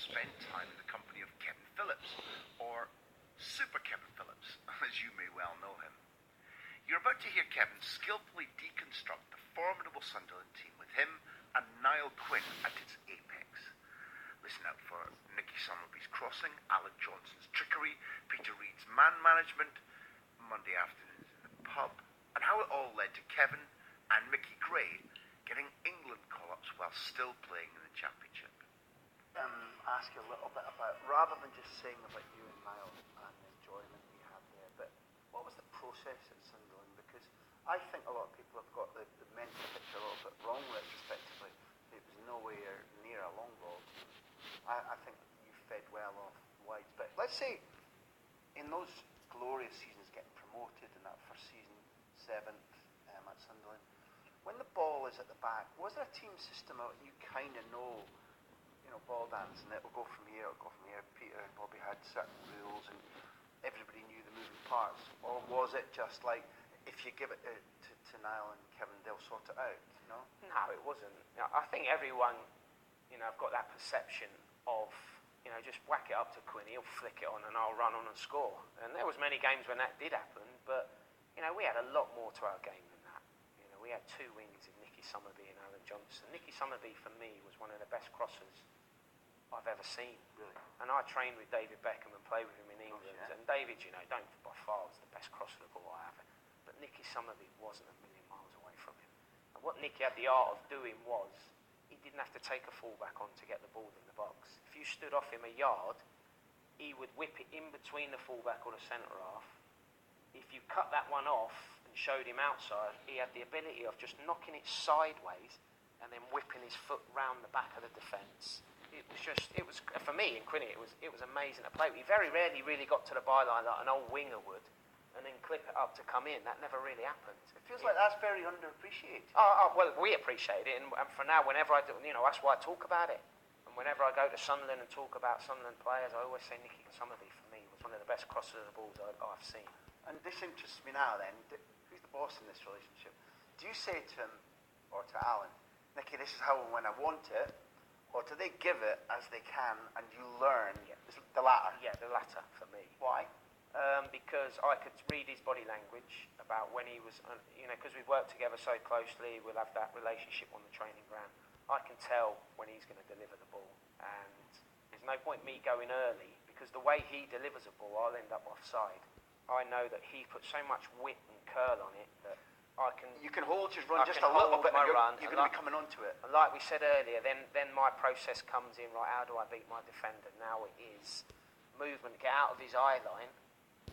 spend time in the company of Kevin Phillips, or Super Kevin Phillips, as you may well know him. You're about to hear Kevin skillfully deconstruct the formidable Sunderland team with him and Nail Quinn at its apex. Listen out for Nicky Summerby's crossing, Alan Johnson's trickery, Peter Reid's man management, Monday afternoons in the pub, and how it all led to Kevin and Micky Gray getting England call-ups while still playing in the Championship. Ask you a little bit about, rather than just saying about you and Niall and the enjoyment we had there, but what was the process at Sunderland? Because I think a lot of people have got the mental picture a little bit wrong retrospectively. It was nowhere near a long ball team. I think you fed well off wides, but let's say in those glorious seasons getting promoted in that first season, 7th at Sunderland, when the ball is at the back, was there a team system out and you kind of know, ball dance and it will go from here, it'll go from here? Peter and Bobby had certain rules and everybody knew the moving parts, or was it just like, if you give it to Niall and Kevin, they'll sort it out, No, it wasn't. I think everyone, I've got that perception of, just whack it up to Quinn, he'll flick it on and I'll run on and score. And there was many games when that did happen, but, we had a lot more to our game than that. We had two wings in Nicky Summerby and Alan Johnson. Nicky Summerby, for me, was one of the best crossers I've ever seen. Really? And I trained with David Beckham and played with him in England. Yeah. And David, don't by far was the best crosser of all I have. But Nicky Summerby wasn't a million miles away from him. And what Nicky had the art of doing was, he didn't have to take a fullback on to get the ball in the box. If you stood off him a yard, he would whip it in between the fullback or the centre half. If you cut that one off and showed him outside, he had the ability of just knocking it sideways and then whipping his foot round the back of the defence. It was for me in Quinny, it was amazing to play with. He very rarely really got to the byline like an old winger would, and then clip it up to come in. That never really happened. It feels like that's very underappreciated. Well, we appreciate it, and for now, whenever I do, that's why I talk about it. And whenever I go to Sunderland and talk about Sunderland players, I always say Nicky Summerby for me was one of the best crossers of the balls I've seen. And this interests me now. Then, who's the boss in this relationship? Do you say to him or to Alan, Nicky, this is how and when I want it? Or do they give it as they can and you learn? Yeah. The latter? Yeah, the latter for me. Why? Because I could read his body language about when he was, because we've worked together so closely, we'll have that relationship on the training ground. I can tell when he's going to deliver the ball. And there's no point me going early, because the way he delivers a ball, I'll end up offside. I know that he puts so much wit and curl on it that you can hold his run just a little bit, and you're going to be coming onto it. And like we said earlier, then my process comes in, right, how do I beat my defender? Now it is movement, get out of his eye line.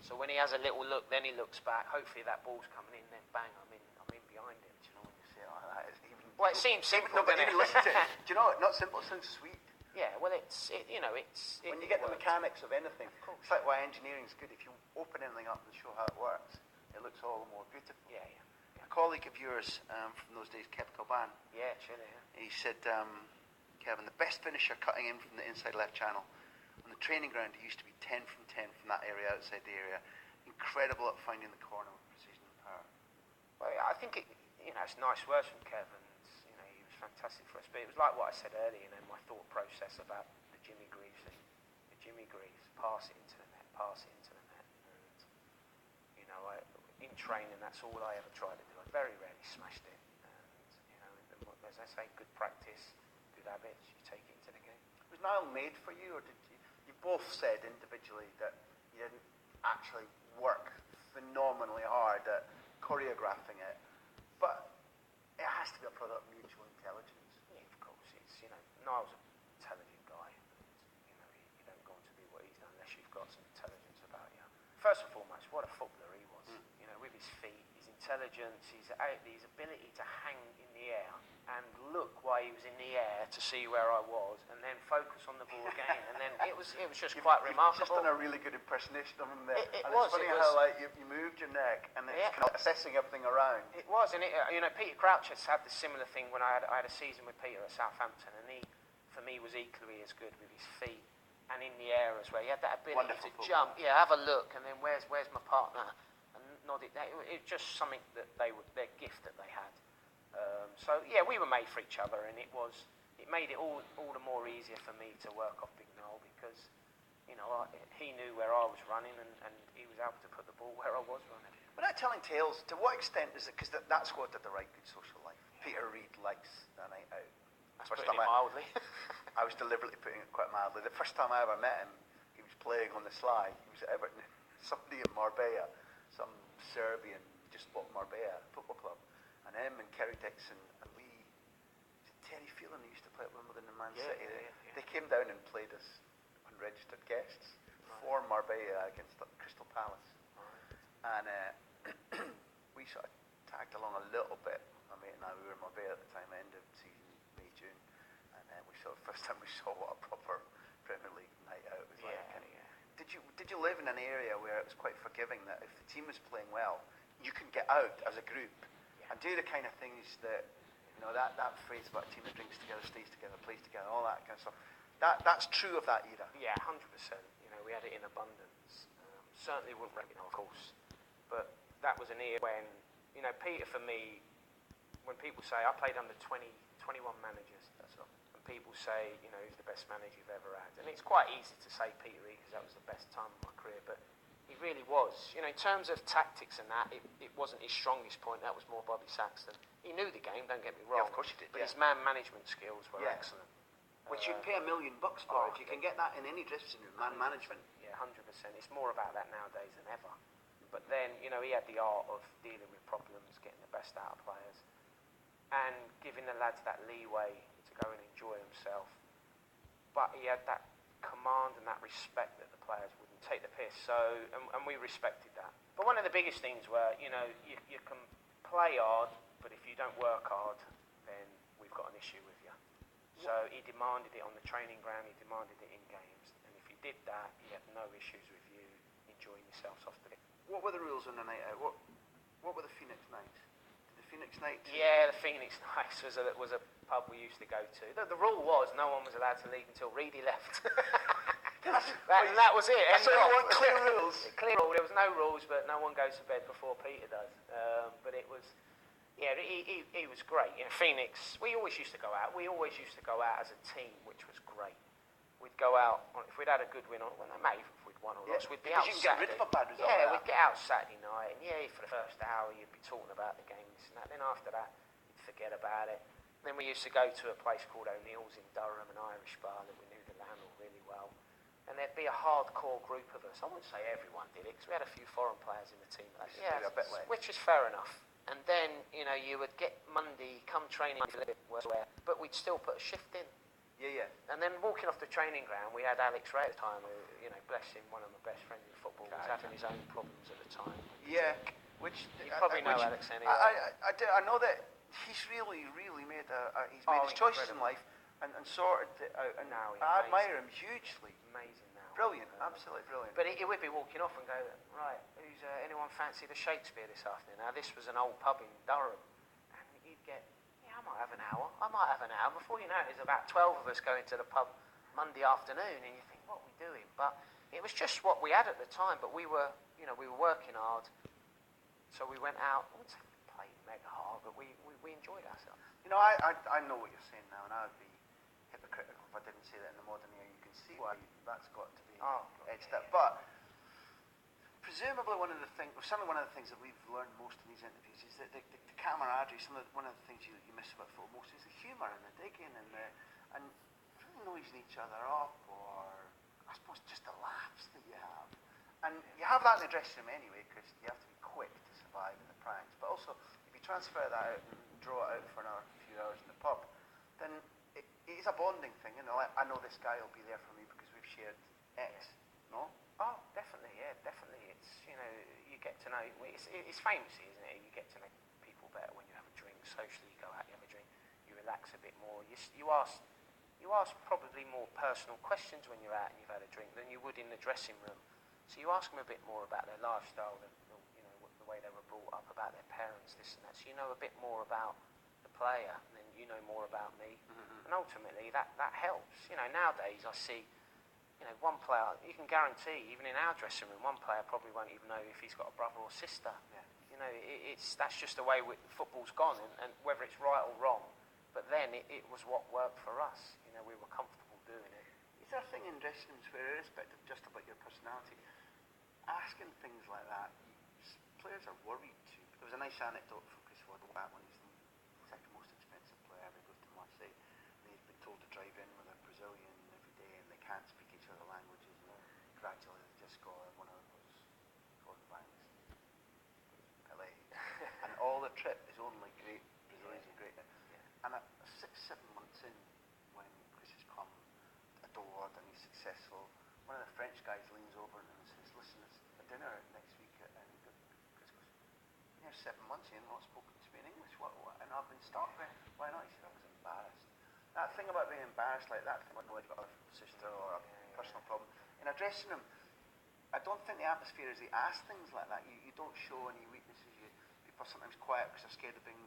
So when he has a little look, then he looks back, hopefully that ball's coming in, then bang, I'm in behind him. Do you know when you say it like that? It's even, well, it seems simple, but even listen to it. Do you know, not simple, it sounds sweet. Yeah, well, it's when you get the mechanics of anything, it's like why engineering is good. If you open anything up and show how it works, it looks all the more beautiful. Yeah. A colleague of yours from those days, Kev Coban. Yeah, Chile. Yeah. He said, Kevin, the best finisher cutting in from the inside left channel. On the training ground, he used to be 10 from 10 from that area, outside the area. Incredible at finding the corner with precision and power. Well, I think it's nice words from Kevin. He was fantastic for us. But it was like what I said earlier, my thought process about the Jimmy Greaves thing. The Jimmy Greaves, pass it into the net. And, in training, that's all I ever tried to do. I very rarely smashed it. And, as I say, good practice, good habits, you take it into the game. Was Niall made for you, or did you both said individually that you didn't actually work phenomenally hard at choreographing it, but it has to be a product of mutual intelligence. Yeah, of course. Niall's an intelligent guy. And, you don't go on to do what he's done unless you've got some intelligence about you. First and foremost, what a footballer he was. With his feet, his intelligence, his ability to hang in the air and look while he was in the air to see where I was, and then focus on the ball again. And then it was just quite remarkable. You've just done a really good impression of him there. It's funny how you moved your neck and then kind of assessing everything around. It was, and Peter Crouch has had the similar thing when I had a season with Peter at Southampton, and he, for me, was equally as good with his feet and in the air as well. He had that ability to jump, have a look, and then where's my partner? Nodded. It was just something that their gift that they had. We were made for each other, and it was it made it all the more easier for me to work off Big Noel because, he knew where I was running and he was able to put the ball where I was running. Without telling tales, to what extent is it, because that squad did the right good social life. Peter Reid likes the night out. That's putting it mildly. I was deliberately putting it quite mildly. The first time I ever met him, he was playing on the sly. He was at Everton. Somebody in Marbella, some Serbian, just bought Marbella football club. And him and Kerry Dixon and Terry Phelan, who used to play at Wimbledon and Man City. They came down and played as unregistered guests for Marbella against Crystal Palace. And we sort of tagged along a little bit. My mate and I, we were in Marbella at the time, end of season, May, June. And first time we saw what a proper Premier League night out was like. Did you live in an area where it was quite forgiving that if the team was playing well, you can get out as a group and do the kind of things that, that phrase about a team that drinks together, stays together, plays together, all that kind of stuff. That's true of that era. Yeah, 100%. We had it in abundance. Certainly wouldn't rate, of course. But that was an era when, Peter for me, when people say, I played under 21 managers, that's all. And people say, he's the best manager you've ever had. And it's quite easy to say Peter Reid because that was the best time of my career, but he really was. In terms of tactics and that, it wasn't his strongest point. That was more Bobby Saxton. He knew the game, don't get me wrong. Yeah, of course he did. But his man management skills were excellent. Which you'd pay $1 million for if you can get that in any dressing room, man management. Yeah, 100%. It's more about that nowadays than ever. But then, he had the art of dealing with problems, getting the best out of players, and giving the lads that leeway to go and enjoy themselves. But he had that command and that respect that the players wouldn't take the piss. So, and we respected that. But one of the biggest things were, you can play hard, but if you don't work hard, then we've got an issue with you. So he demanded it on the training ground, he demanded it in games, and if you did that, he had no issues with you enjoying yourselves off the pitch. What were the rules on the night out? What were the Phoenix Nights? Did the Phoenix Nights? Yeah, the Phoenix Nights was a pub we used to go to. The rule was no one was allowed to leave until Reedy left. that was it. So you want clear rules? Clear rule. There was no rules, but no one goes to bed before Peter does. But it was... Yeah, he was great. Phoenix, we always used to go out. We always used to go out as a team, which was great. We'd go out, if we'd had a good win on, well, no matter if we'd won or lost, we'd be out you can Saturday. Get rid of a bad result. Yeah, we'd get out Saturday night, and for the first hour, you'd be talking about the game, this and that. Then after that, you'd forget about it. Then we used to go to a place called O'Neill's in Durham, an Irish bar that we knew the landlord really well. And there'd be a hardcore group of us. I wouldn't say everyone did it, because we had a few foreign players in the team. Which was fair enough. And then, you would get Monday, come training, but we'd still put a shift in. Yeah. And then walking off the training ground, we had Alex Ray at the time, who, bless him, one of my best friends in football, was having his own problems at the time. Yeah, which... You probably know Alex anyway. I know that he's really made he's made his choices in life and sorted it out. And now I admire him hugely. Amazing now. Brilliant, absolutely brilliant. But he would be walking off and go, right, anyone fancy the Shakespeare this afternoon? Now, this was an old pub in Durham. And you'd get, I might have an hour. Before you know it, there's about 12 of us going to the pub Monday afternoon, and you think, what are we doing? But it was just what we had at the time, but we were working hard. So we went out, I wouldn't say we played mega hard, but we enjoyed ourselves. I know what you're saying now, and I would be hypocritical if I didn't say that in the modern era. You can see why that's got to be edged up. But presumably one of the things that we've learned most in these interviews is that the camaraderie. One of the things you miss about football most is the humour and the digging and really noising each other up, or I suppose just the laughs that you have. And you have that in the dressing room anyway, because you have to be quick to survive in the pranks. But also, if you transfer that out and draw it out for another few hours in the pub, then it is a bonding thing. I know this guy will be there for me because we've shared X. No? Oh, definitely, yeah, definitely. It's, you get to know, it's famous, isn't it? You get to know people better when you have a drink. Socially, you go out, you have a drink, you relax a bit more. You ask probably more personal questions when you're out and you've had a drink than you would in the dressing room. So you ask them a bit more about their lifestyle, the way they were brought up, about their parents, this and that. So you know a bit more about the player, and then you know more about me. Mm-hmm. And ultimately, that helps. Nowadays I see, one player, you can guarantee, even in our dressing room, one player probably won't even know if he's got a brother or sister. Yeah. That's just the way football's gone, and whether it's right or wrong, But then it was what worked for us. You know, we were comfortable doing it. Is there a thing in dressing rooms where, irrespective just about your personality, asking things like that, players are worried too? There was a nice anecdote from Chris Waddle back when he's the second most expensive player ever, goes to Marseille, and he's been told to drive in with a Brazilian every day, and they can't speak each other's languages, and gradually they just got one of those Gordon Banks, Pele, and all the trip is only great Brazilians and great. And 6-7 months in, when Chris has come adored and he's successful, one of the French guys leans over and says, "Listen, there's a dinner next week," and Chris goes, "You're 7 months, you've not spoken to me in English. What? And I've been stuck there. Why not?" He said, "I was embarrassed." That thing about being embarrassed like that, like you've got a sister or a personal problem. In a dressing room, I don't think the atmosphere is they ask things like that. You don't show any weaknesses. People are sometimes quiet because they're scared of being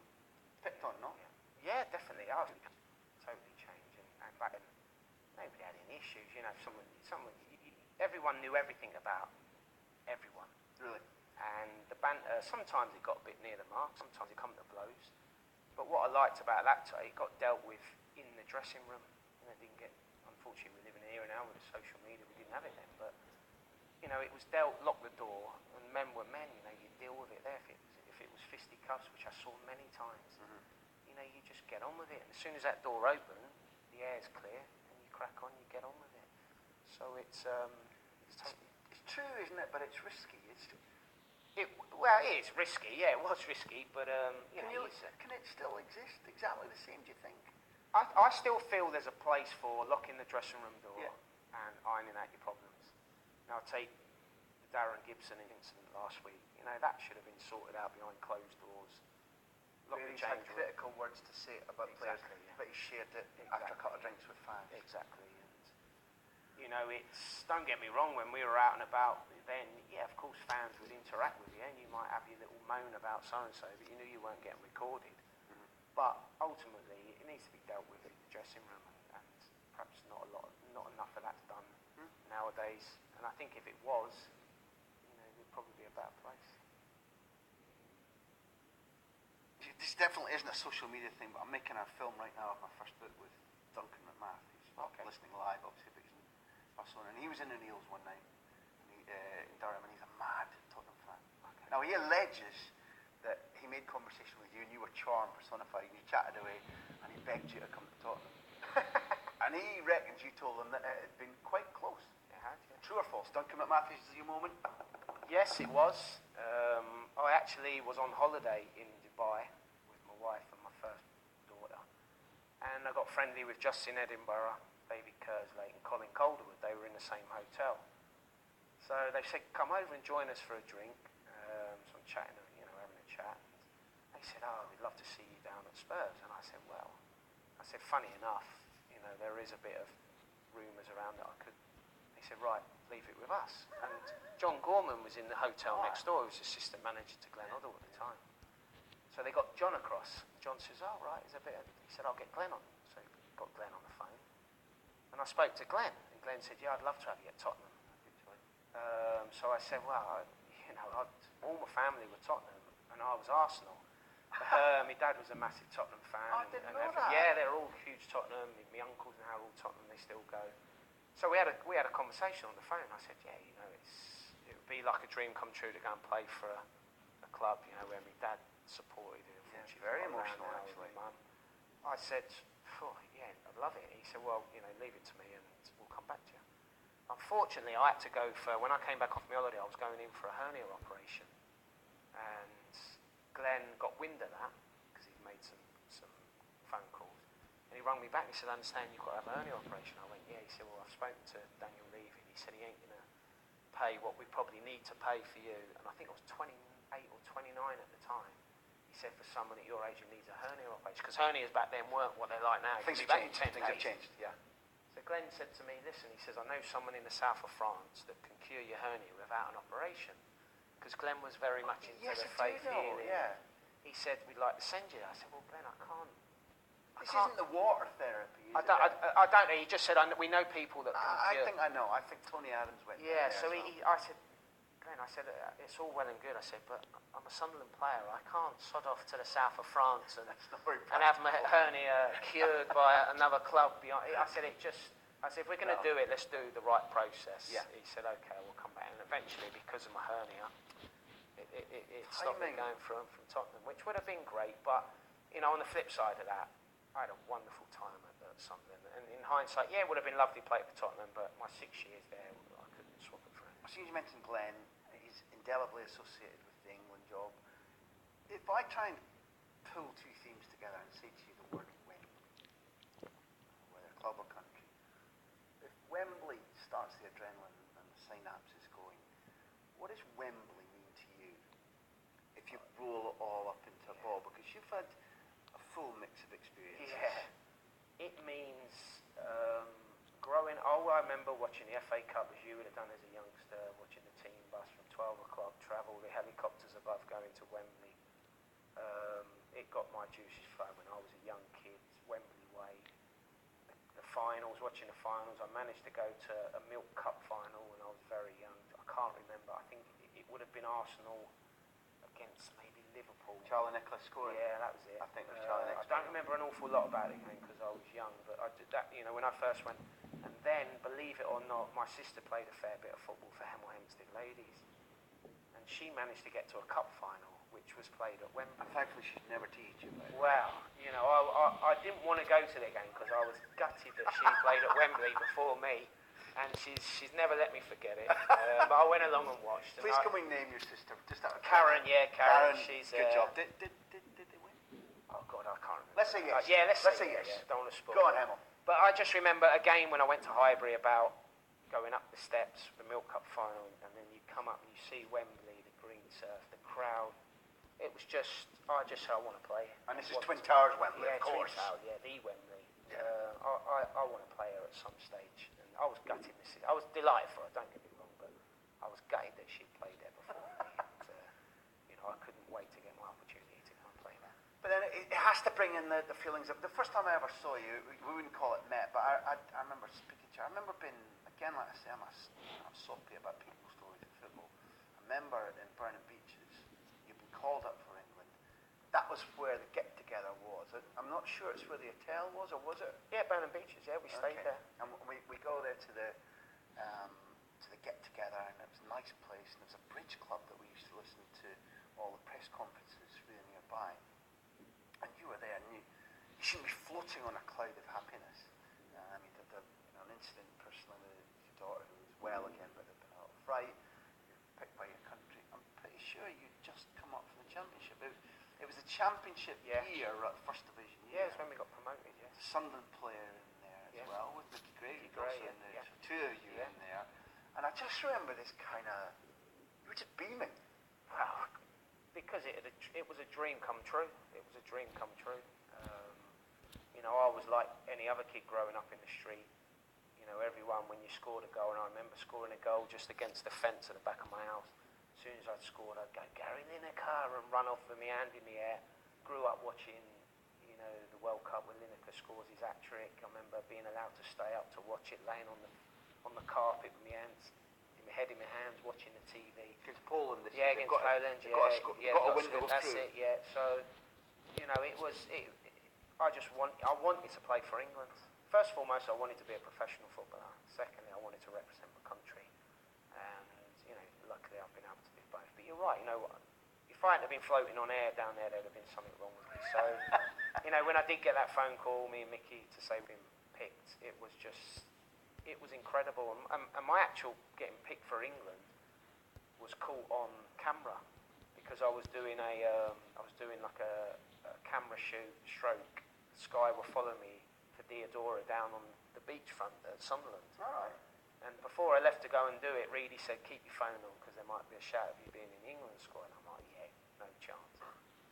picked on, no? Yeah, definitely. I was totally changed, and back then nobody had any issues. You know, everyone knew everything about everyone. Really? And the banter, sometimes it got a bit near the mark, sometimes it come to blows. But what I liked about that, it got dealt with in the dressing room. You know, it didn't get, unfortunately, we're living here now with the social media, we didn't have it then, but, you know, it was dealt, lock the door, and men were men, you know, you deal with it there. If it was fisticuffs, which I saw many times, you know, you just get on with it. And as soon as that door opened, the air's clear, and you crack on, you get on with it. So it's totally... It's true, isn't it? But it's risky. Well, it is risky, yeah, it was risky, but, you know... Can it still exist exactly the same, do you think? I still feel there's a place for locking the dressing room door and ironing out your problems. Now, take the Darren Gibson incident last week. You know, that should have been sorted out behind closed doors. Where he's had critical words to say about players, but he shared it after a couple of drinks with fans. Exactly. And, you know, don't get me wrong, when we were out and about then, yeah, of course fans would interact with you and you might have your little moan about so-and-so, but you knew you weren't getting recorded. But ultimately, it needs to be dealt with in the dressing room, and perhaps not enough of that's done nowadays. And I think if it was, you know, we'd probably be a better place. This definitely isn't a social media thing, but I'm making a film right now of my first book with Duncan McMath, who's listening live, obviously, but he's in Barcelona. And he was in the Neils one night in Durham, and he's a mad Tottenham fan. Okay. Now, he alleges that he made conversation with you, and you were charmed, personified, and you chatted away, and he begged you to come to Tottenham. And he reckons you told him that it had been quite close. It had, yeah. True or false? Duncan McMath, is your moment? Yes, it was. I actually was on holiday in Dubai with my wife and my first daughter, and I got friendly with Justin Edinburgh, David Kerslake and Colin Calderwood. They were in the same hotel. So they said, "Come over and join us for a drink." So I'm chatting, you know, having a chat. They said, "Oh, we'd love to see you down at Spurs." And I said, "Well," funny enough, you know, there is a bit of rumours around that I could. They said, "Right, leave it with us." And John Gorman was in the hotel next door. He was assistant manager to Glenn Hoddle at the time. So they got John across. John says, "Oh, right, there's a bit of..." He said, "I'll get Glenn on." So he got Glenn on the phone. And I spoke to Glenn, and Glenn said, "Yeah, I'd love to have you at Tottenham." So I said, "Well, you know, all my family were Tottenham, and I was Arsenal." My dad was a massive Tottenham fan. I didn't know that. Yeah, they're all huge Tottenham. My uncles now are all Tottenham. They still go. So we had a conversation on the phone. I said, "Yeah, you know, it would be like a dream come true to go and play for a club, you know, where my dad supported it." Yeah, very emotional, actually. Mum. I said, "Oh, yeah, I'd love it." He said, "Well, you know, leave it to me and we'll come back to you." Unfortunately, I had to go when I came back off my holiday, I was going in for a hernia operation. And Glenn got wind of that, because he'd made some phone calls. And he rang me back and he said, "I understand you've got to have a hernia operation." I went, "Yeah." He said, "Well, I've spoken to Daniel Levy." He said, "He ain't going to pay what we probably need to pay for you." And I think I was 28 or 29 at the time. He said, "For someone at your age who needs a hernia operation," because hernias back then weren't what they're like now. Things have changed, yeah. So Glenn said to me, "Listen," he says, "I know someone in the south of France that can cure your hernia without an operation." Because Glenn was very much into the faith healing. Yeah. He said, "We'd like to send you." I said, "Well, Glenn, I can't." This isn't the water therapy, I don't know. He just said, "We know people that can I cure." think I know. I think Tony Adams went there. Yeah, so I said, Glenn, I said, it's all well and good. I said, but I'm a Sunderland player. I can't sod off to the south of France and have my hernia cured by another club. I said, if we're going to do it, let's do the right process. Yeah. He said, okay, we'll come back. And eventually, because of my hernia, it stopped me going from Tottenham, which would have been great. But, on the flip side of that, I had a wonderful time at Sunderland. And in hindsight, yeah, it would have been lovely playing for Tottenham, but my 6 years there, I couldn't swap it for anything. As soon as you mentioned Glenn, he's indelibly associated with the England job. If I try and pull two themes together and say to you the word Wembley, whether club or country, if Wembley starts the adrenaline and the synapses going, what does Wembley mean to you? If you roll it all up into a ball, because you've had a full mix of experiences. Yeah. It means growing. I remember watching the FA Cup as you would have done as a youngster, watching the team bus from 12 o'clock, travel the helicopters above going to Wembley. It got my juices flowing when I was a young kid. Wembley Way. The finals, watching the finals. I managed to go to a Milk Cup final when I was very young. I can't remember. I think it would have been Arsenal against maybe Liverpool. Charlie Nicholas scoring. Yeah, that was it. I think it was Charlie Nicholas. I don't remember an awful lot about it because I was young, but I did that, when I first went. And then, believe it or not, my sister played a fair bit of football for Hemel Hempstead Ladies. And she managed to get to a cup final, which was played at Wembley. And thankfully she's never teased you about it. Well, I didn't want to go to the game because I was gutted that she played at Wembley before me. And she's never let me forget it. But I went along and watched. Please can we name your sister? Just out of Karen, yeah, Karen. She's good job. Did they win? Oh God, I can't remember. Let's say yes. Yeah, let's say yes. Yeah, don't want to spoil. Go on, Hemel. But I just remember again when I went to Highbury about going up the steps, the Milk Cup final, and then you come up and you see Wembley, the green surf, the crowd. It was just, I want to play. And this is Twin Towers Wembley, yeah, of course. Twin Towers, yeah, the Wembley. Yeah. I want to play her at some stage. And I was gutted. I was delighted for her, don't get me wrong, but I was gutted that she played there before me. And, I couldn't wait to get my opportunity to come and play there. But then it has to bring in the feelings of, the first time I ever saw you, we wouldn't call it met, but I remember speaking to you. I remember being, again, like I say, I'm soppy about people's stories in football. I remember in Burning Beaches, you've been called up for England. That was where the get-together was. I'm not sure it's where the hotel was, or was it? Yeah, Burning Beaches, yeah, we stayed there. And we go there to the get-together, and it was a nice place, and there was a bridge club that we used to listen to all the press conferences really nearby. And you were there, and you shouldn't be floating on a cloud of happiness. I mean, an incident personally with your daughter who was well again, but there'd been a little fright. You were picked by your country. I'm pretty sure you'd just come up from the championship. It was the championship year, first division year. Yeah, it's when we got promoted, yeah. The Sunderland player in there as well, with Micky Gray. Micky Gray, in there. yeah. So two of you in there. And I just remember this kind of, you were just beaming. Wow. Because it was a dream come true. It was a dream come true. I was like any other kid growing up in the street. Everyone, when you scored a goal, and I remember scoring a goal just against the fence at the back of my house. As soon as I'd scored, I'd go, Gary Lineker, and run off with my hand in the air. Grew up watching, the World Cup when Lineker scores his hat-trick. I remember being allowed to stay up to watch it, laying on the carpet with my hands, my head in my hands, watching the TV. Against Poland, yeah, against Poland, yeah. Got a win to go that's through. it, yeah. So, I wanted to play for England. First and foremost, I wanted to be a professional footballer. Secondly, I wanted to represent my country. And, luckily I've been able to do both. But you're right, if I hadn't have been floating on air down there, there'd have been something wrong with me. So, when I did get that phone call, me and Micky, to say we've been picked, it was incredible. And my actual getting picked for England was caught on camera because I was doing like a camera shoot, stroke. Sky were following me to Deodora down on the beachfront at Sunderland. Right. And before I left to go and do it, Reedy said, keep your phone on because there might be a shout of you being in the England squad. And I'm like, yeah, no chance.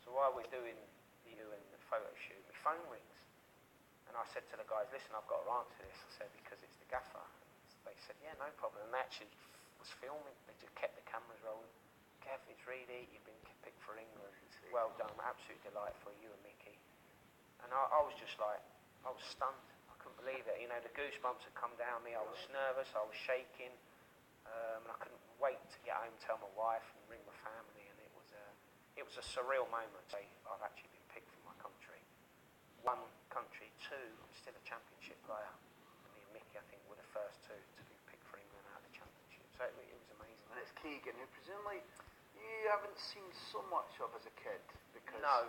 So while we're doing you and the photo shoot, my phone rings. And I said to the guys, listen, I've got to answer this. I said, because it's the gaffer. They said, yeah, no problem. And they actually was filming. They just kept the cameras rolling. Gav, it's Reedy, you've been picked for England. Well done, absolute delight for you and Micky. And I was just like, I was stunned. I couldn't believe it. The goosebumps had come down me. I was nervous. I was shaking. And I couldn't wait to get home, tell my wife, and ring my family, and it was a surreal moment. I've actually been picked for my country. One country, two, I'm still a championship player. And me and Micky, I think, were the first two to be picked for England out of the championship. So it was amazing. And it's Keegan, who presumably you haven't seen so much of as a kid, because... No.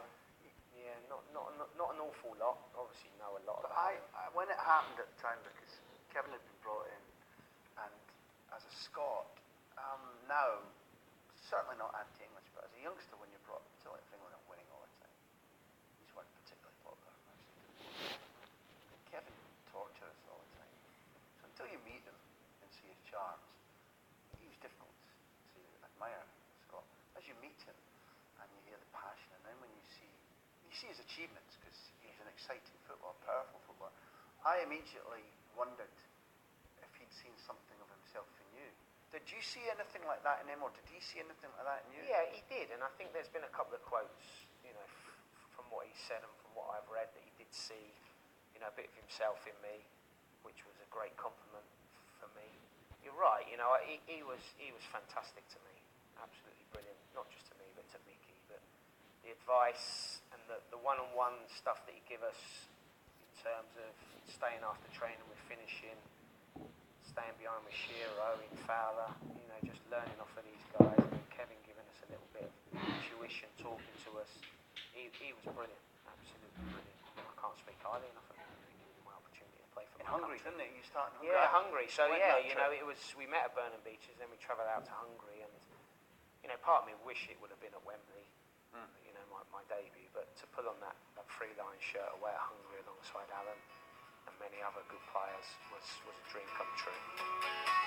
Yeah, not an awful lot. Obviously know a lot But about him. when it happened at the time, because Kevin had been brought in, and as a Scot, now, certainly not anti-English, but as a youngster, when you're brought to like England and winning all the time, these weren't particularly popular. Kevin tortured us all the time. So until you meet him and see his charms, he was difficult to admire, Scott. As you meet him and you hear the passion, and then when you see his achievements, because he's an exciting footballer, powerful footballer, I immediately wondered if he'd seen something of himself in you. Did you see anything like that in him, or did he see anything like that in you? Yeah, he did, and I think there's been a couple of quotes, from what he said and from what I've read, that he did see, a bit of himself in me, which was a great compliment for me. You're right, he was fantastic to me, absolutely brilliant, not just to me, but to Micky. But the advice and the one-on-one stuff that he gave us in terms of staying after training with finishing, staying behind with Shearer, in Fowler, just learning off of these guys, and Kevin giving us a little bit of tuition, talking to us. He was brilliant, absolutely brilliant. I can't speak highly enough of him. Giving me my opportunity to play for in my Hungary, country. didn't it? You started in Hungary. Yeah, Hungary. So It was. We met at Burnham Beeches, then we travelled out to Hungary, and part of me wish it would have been at Wembley. My debut, but to pull on that three-line shirt away at Hungary alongside Alan and many other good players was a dream come true.